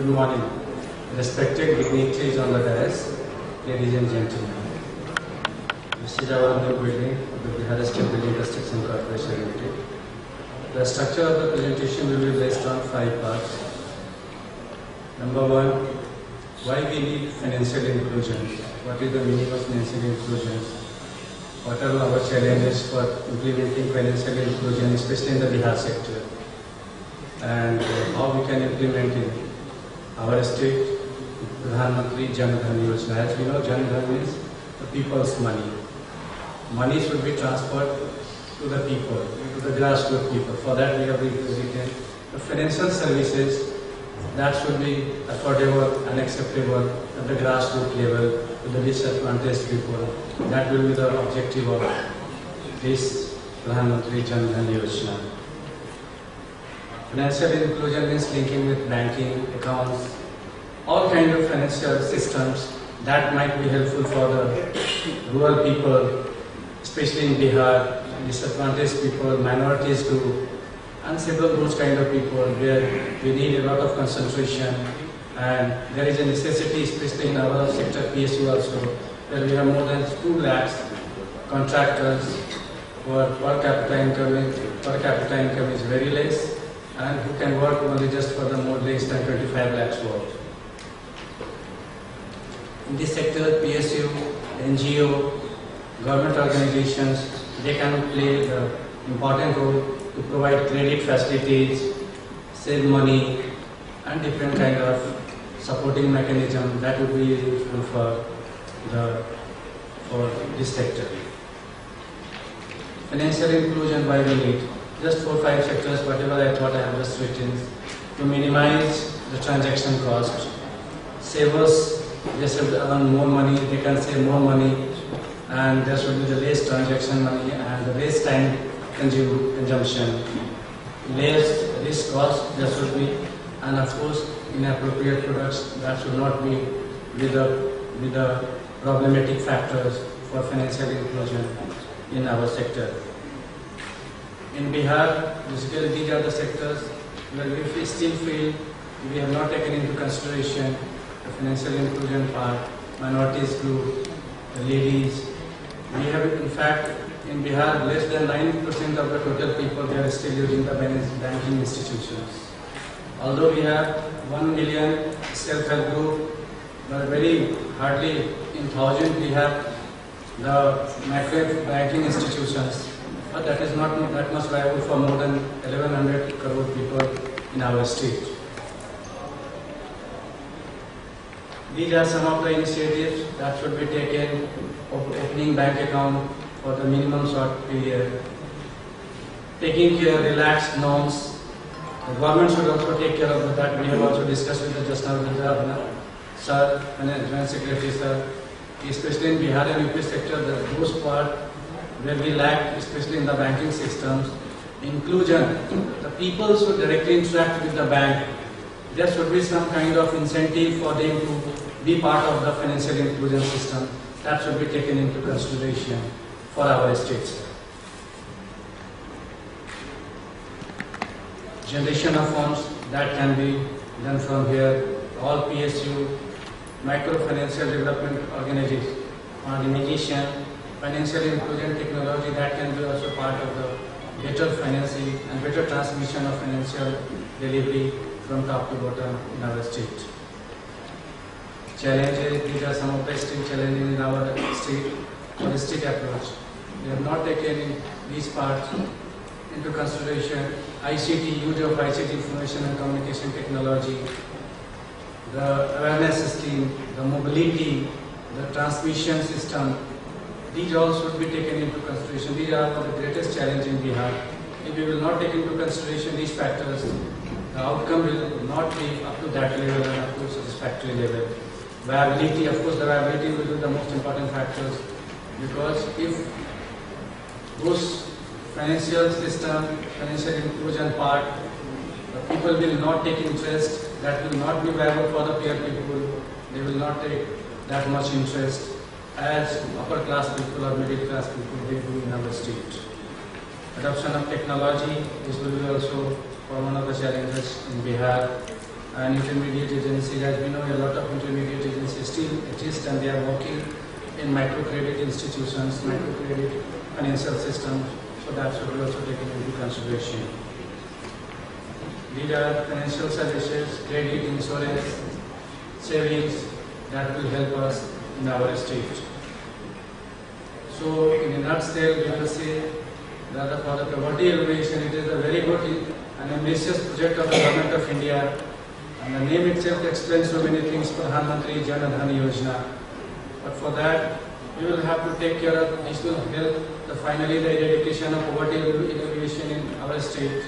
Good morning, respected dignitaries on the dais, ladies and gentlemen. This is our new building, the Bihar State Building Construction Corporation Limited. The structure of the presentation will be based on 5 parts. Number 1, why we need financial inclusion? What is the meaning of financial inclusion? What are our challenges for implementing financial inclusion, especially in the Bihar sector? And how we can implement in our state, Pradhan Mantri Jan Dhan Yojana. As we know, Jan Dhan means the people's money. Money should be transferred to the people, to the grassroots people. For that we have written the financial services that should be affordable and acceptable at the grassroots level to the disadvantaged people. That will be the objective of this Pradhan Mantri Jan Dhan Yojana. Financial inclusion means linking with banking, accounts, all kinds of financial systems that might be helpful for the rural people, especially in Bihar, disadvantaged people, minorities group, and several those kind of people where we need a lot of concentration, and there is a necessity, especially in our sector PSU also, where we have more than 2 lakhs contractors who per capita income is very less, and who can work only just for the more less than 25 lakhs work. In this sector, PSU, NGO, government organizations, they can play the important role to provide credit facilities, save money, and different kind of supporting mechanism that would be useful for this sector. Financial inclusion, why we need? Just 4-5 sectors, whatever I thought I have just written, to minimize the transaction cost. Savers, they should earn more money, they can save more money, and there should be the less transaction money and the less time consumption, less risk cost there should be, and of course inappropriate products that should not be with the problematic factors for financial inclusion in our sector. In Bihar, basically these are the sectors where we still feel we have not taken into consideration the financial inclusion part, minorities group, the ladies. We have in fact in Bihar less than 9% of the total people they are still using the banking institutions. Although we have 1 million self-help group, but very hardly in 1,000 we have the macro banking institutions. But that is not that much viable for more than 1100 crore people in our state. These are some of the initiatives that should be taken: opening bank account for the minimum short period, taking care of relaxed norms. The government should also take care of that. We have also discussed with the just now with the sir and Joint Secretary sir, especially in Bihar and UP sector, those part where we lack, especially in the banking systems, inclusion. The people should directly interact with the bank. There should be some kind of incentive for them to be part of the financial inclusion system. That should be taken into consideration for our states. Generation of funds, that can be done from here. All PSU, microfinancial development organization, financial inclusion technology, that can be also part of the better financing and better transmission of financial delivery from top to bottom in our state. Challenges, these are some of the state challenges in our state, holistic approach. We have not taken these parts into consideration. ICT, use of ICT, information and communication technology, the awareness scheme, the mobility, the transmission system, these all should be taken into consideration. These are the greatest challenge in Bihar. If we will not take into consideration these factors, the outcome will not be up to that level and up to satisfactory level. Viability, of course, the viability will be the most important factors, because if those financial system, financial inclusion part, the people will not take interest, that will not be viable for the peer people, they will not take that much interest as upper class people or middle class people they do in our state. Adoption of technology, this will be also one of the challenges in Bihar. and intermediate agencies. As we know, a lot of intermediate agencies still exist and they are working in microcredit institutions, microcredit financial systems, so that should be also taken into consideration. These are financial services, credit, insurance, savings that will help us in our state. So in a nutshell, we will say that for the poverty elimination, it is a very good and ambitious project of the Government of India, and the name itself explains so many things, Pradhan Mantri Jan Dhan Yojana. But for that, we will have to take care of, this will help finally the eradication of poverty elimination in our state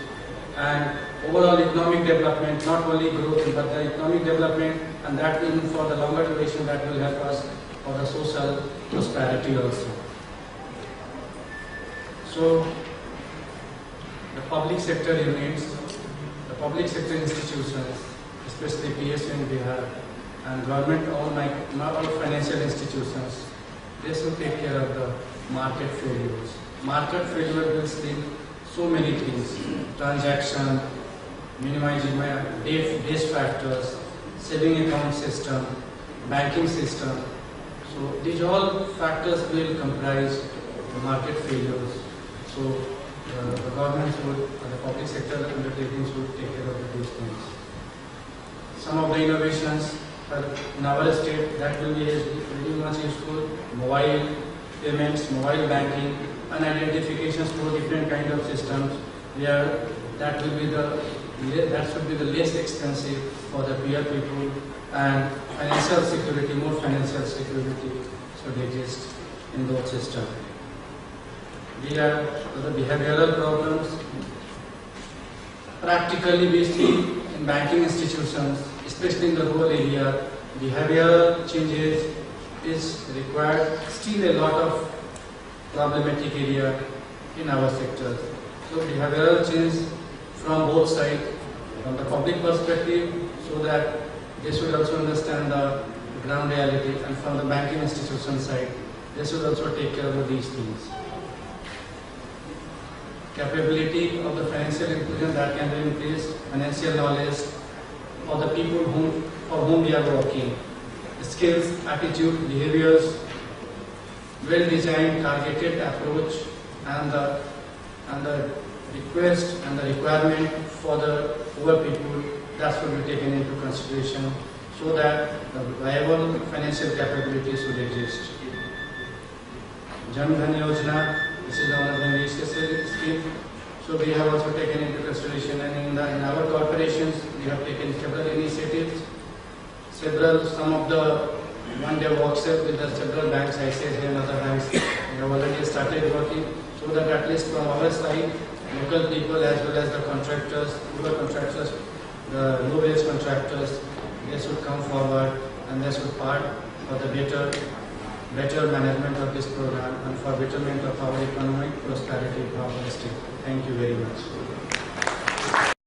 and overall economic development, not only growth but the economic development, and that will for the longer duration that will help us for the social prosperity also. So the public sector units, the public sector institutions, especially PSU in Bihar and government-owned, not all financial institutions, they should take care of the market failures. Market failure will mean so many things: transaction, minimizing base factors, saving account system, banking system. So these all factors will comprise the market failures. So the governments would, the public sector undertakings would take care of these things. Some of the innovations in our state that will be very much useful: mobile payments, mobile banking, and identifications for different kind of systems. Where that should be the less expensive for the poor people, and financial security, more financial security should exist in those systems. We have the behavioral problems. Practically, we see in banking institutions, especially in the rural area, behavioral changes is required. Still a lot of problematic area in our sector. So behavioral change from both sides, from the public perspective, so that they should also understand the ground reality, and from the banking institution side, they should also take care of these things. Capability of the financial inclusion that can be increased, financial knowledge for the people for whom we are working, skills, attitude, behaviors, well-designed, targeted approach, and the request and the requirement for the poor people that should be taken into consideration, so that the viable financial capability should exist. Jan Dhan Yojana, this is one of the initiatives scheme. So we have also taken into consideration, and in our corporations we have taken several initiatives. Some of the one-day workshop with the several banks, ICICI and other banks, we have already started working, so that at least from our side, local people as well as the contractors, rural contractors, the low-wage contractors, they should come forward and they should part for the better management of this program and for betterment of our economic prosperity of our state. Thank you very much.